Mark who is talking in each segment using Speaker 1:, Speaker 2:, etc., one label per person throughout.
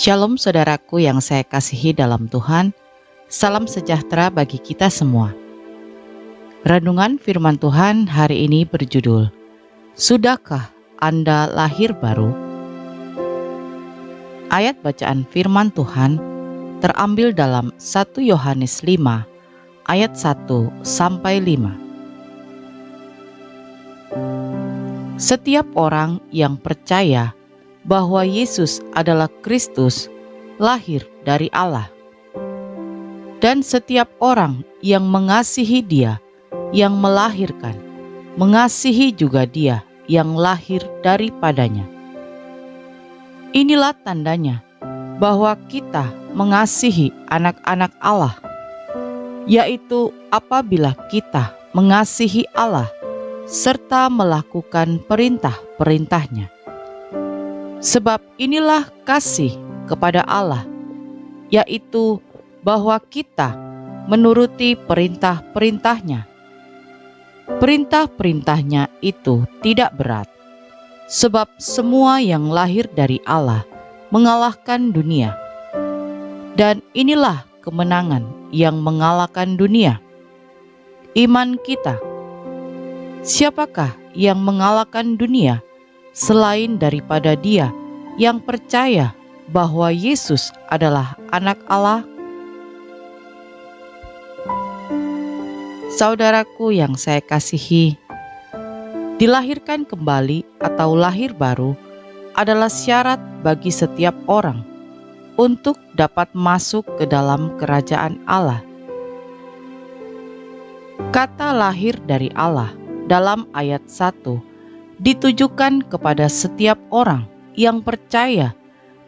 Speaker 1: Shalom saudaraku yang saya kasihi dalam Tuhan, salam sejahtera bagi kita semua. Renungan firman Tuhan hari ini berjudul, Sudahkah Anda lahir baru? Ayat bacaan firman Tuhan terambil dalam 1 Yohanes 5 ayat 1-5. Setiap orang yang percaya bahwa Yesus adalah Kristus lahir dari Allah. Dan setiap orang yang mengasihi Dia yang melahirkan, mengasihi juga Dia yang lahir daripadanya. Inilah tandanya bahwa kita mengasihi anak-anak Allah, yaitu apabila kita mengasihi Allah serta melakukan perintah-perintahnya. Sebab inilah kasih kepada Allah, yaitu bahwa kita menuruti perintah-perintahnya. Perintah-perintahnya itu tidak berat, sebab semua yang lahir dari Allah mengalahkan dunia. Dan inilah kemenangan yang mengalahkan dunia, iman kita. Siapakah yang mengalahkan dunia selain daripada Dia yang percaya bahwa Yesus adalah Anak Allah? Saudaraku yang saya kasihi, dilahirkan kembali atau lahir baru adalah syarat bagi setiap orang untuk dapat masuk ke dalam kerajaan Allah. Kata lahir dari Allah dalam ayat 1 ditujukan kepada setiap orang yang percaya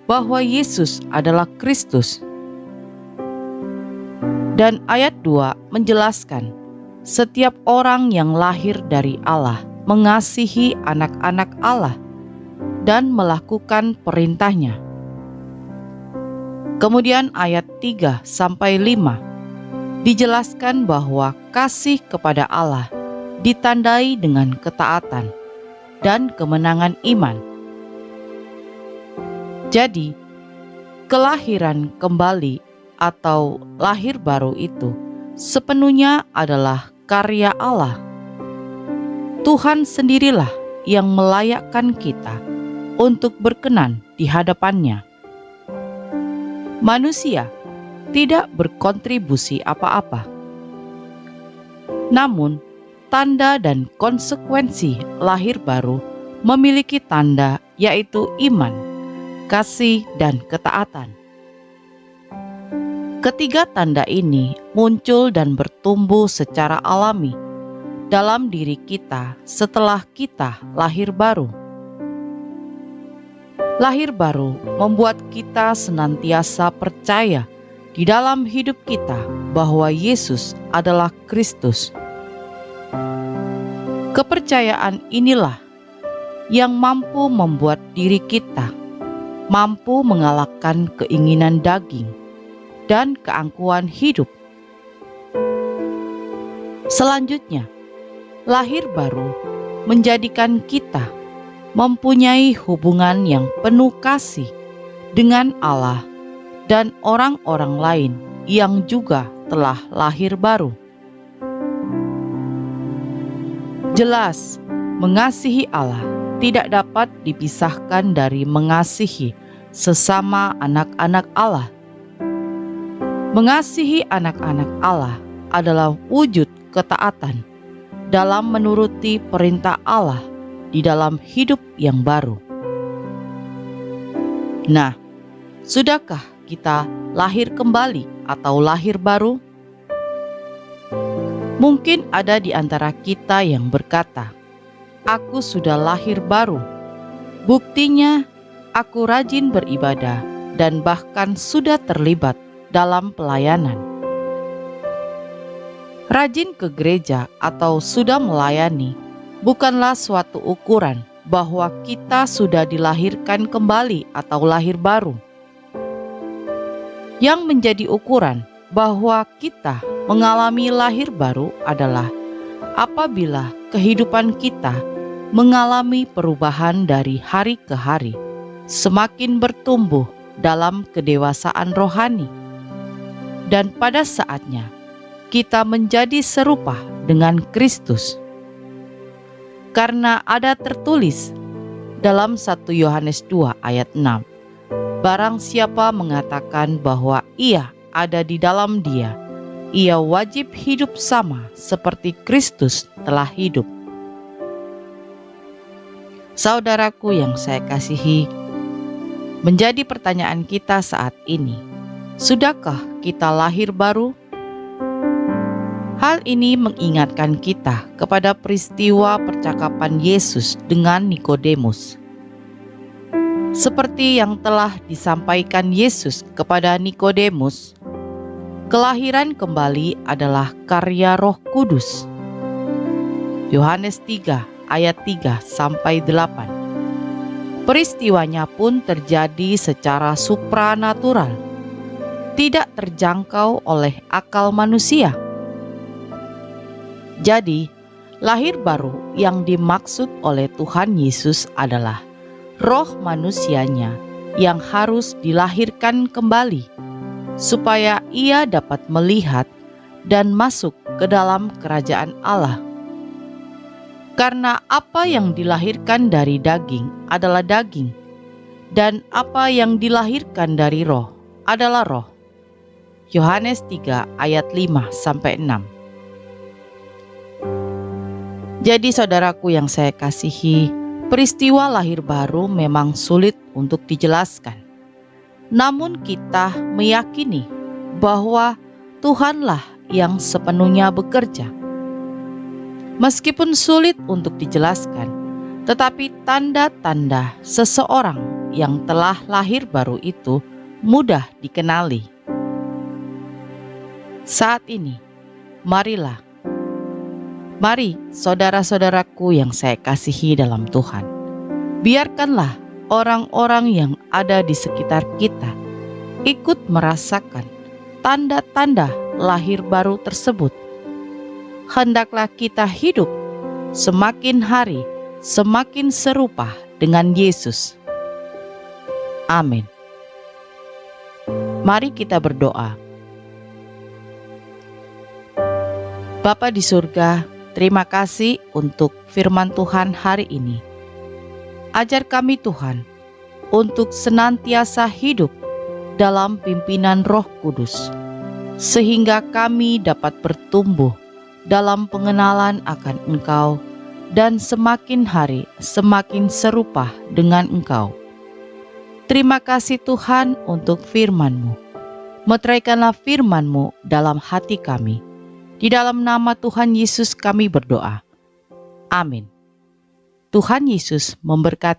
Speaker 1: bahwa Yesus adalah Kristus. Dan ayat 2 menjelaskan setiap orang yang lahir dari Allah mengasihi anak-anak Allah dan melakukan perintahnya. Kemudian ayat 3-5 dijelaskan bahwa kasih kepada Allah ditandai dengan ketaatan dan kemenangan iman. Jadi, kelahiran kembali atau lahir baru itu sepenuhnya adalah karya Allah. Tuhan sendirilah yang melayakkan kita untuk berkenan di hadapannya. Manusia tidak berkontribusi apa-apa. Namun, tanda dan konsekuensi lahir baru memiliki tanda, yaitu iman, kasih, dan ketaatan. Ketiga tanda ini muncul dan bertumbuh secara alami dalam diri kita setelah kita lahir baru. Lahir baru membuat kita senantiasa percaya di dalam hidup kita bahwa Yesus adalah Kristus. Kepercayaan inilah yang mampu membuat diri kita mampu mengalahkan keinginan daging dan keangkuhan hidup. Selanjutnya, lahir baru menjadikan kita mempunyai hubungan yang penuh kasih dengan Allah dan orang-orang lain yang juga telah lahir baru. Jelas, mengasihi Allah tidak dapat dipisahkan dari mengasihi sesama anak-anak Allah. Mengasihi anak-anak Allah adalah wujud ketaatan dalam menuruti perintah Allah di dalam hidup yang baru. Nah, sudahkah kita lahir kembali atau lahir baru? Mungkin ada di antara kita yang berkata, "Aku sudah lahir baru. Buktinya, aku rajin beribadah dan bahkan sudah terlibat dalam pelayanan." Rajin ke gereja atau sudah melayani bukanlah suatu ukuran bahwa kita sudah dilahirkan kembali atau lahir baru. Yang menjadi ukuran bahwa kita mengalami lahir baru adalah apabila kehidupan kita mengalami perubahan dari hari ke hari, semakin bertumbuh dalam kedewasaan rohani. Dan pada saatnya, kita menjadi serupa dengan Kristus. Karena ada tertulis dalam 1 Yohanes 2 ayat 6, barang siapa mengatakan bahwa ia ada di dalam Dia, ia wajib hidup sama seperti Kristus telah hidup. Saudaraku yang saya kasihi, menjadi pertanyaan kita saat ini, sudahkah kita lahir baru? Hal ini mengingatkan kita kepada peristiwa percakapan Yesus dengan Nikodemus. Seperti yang telah disampaikan Yesus kepada Nikodemus, kelahiran kembali adalah karya Roh Kudus. Yohanes 3 ayat 3-8. Peristiwanya pun terjadi secara supranatural, tidak terjangkau oleh akal manusia. Jadi, lahir baru yang dimaksud oleh Tuhan Yesus adalah roh manusianya yang harus dilahirkan kembali, supaya ia dapat melihat dan masuk ke dalam kerajaan Allah. Karena apa yang dilahirkan dari daging adalah daging, dan apa yang dilahirkan dari roh adalah roh. Yohanes 3 ayat 5-6. Jadi saudaraku yang saya kasihi, peristiwa lahir baru memang sulit untuk dijelaskan. Namun kita meyakini bahwa Tuhanlah yang sepenuhnya bekerja. Meskipun sulit untuk dijelaskan, tetapi tanda-tanda seseorang yang telah lahir baru itu mudah dikenali. Saat ini, Mari saudara-saudaraku yang saya kasihi dalam Tuhan, biarkanlah orang-orang yang ada di sekitar kita ikut merasakan tanda-tanda lahir baru tersebut. Hendaklah kita hidup semakin hari semakin serupa dengan Yesus. Amin. Mari kita berdoa. Bapa di surga, terima kasih untuk firman Tuhan hari ini. Ajar kami Tuhan untuk senantiasa hidup dalam pimpinan Roh Kudus, sehingga kami dapat bertumbuh dalam pengenalan akan Engkau dan semakin hari semakin serupa dengan Engkau. Terima kasih Tuhan untuk firman-Mu. Meteraikanlah firman-Mu dalam hati kami. Di dalam nama Tuhan Yesus kami berdoa. Amin. Tuhan Yesus memberkati.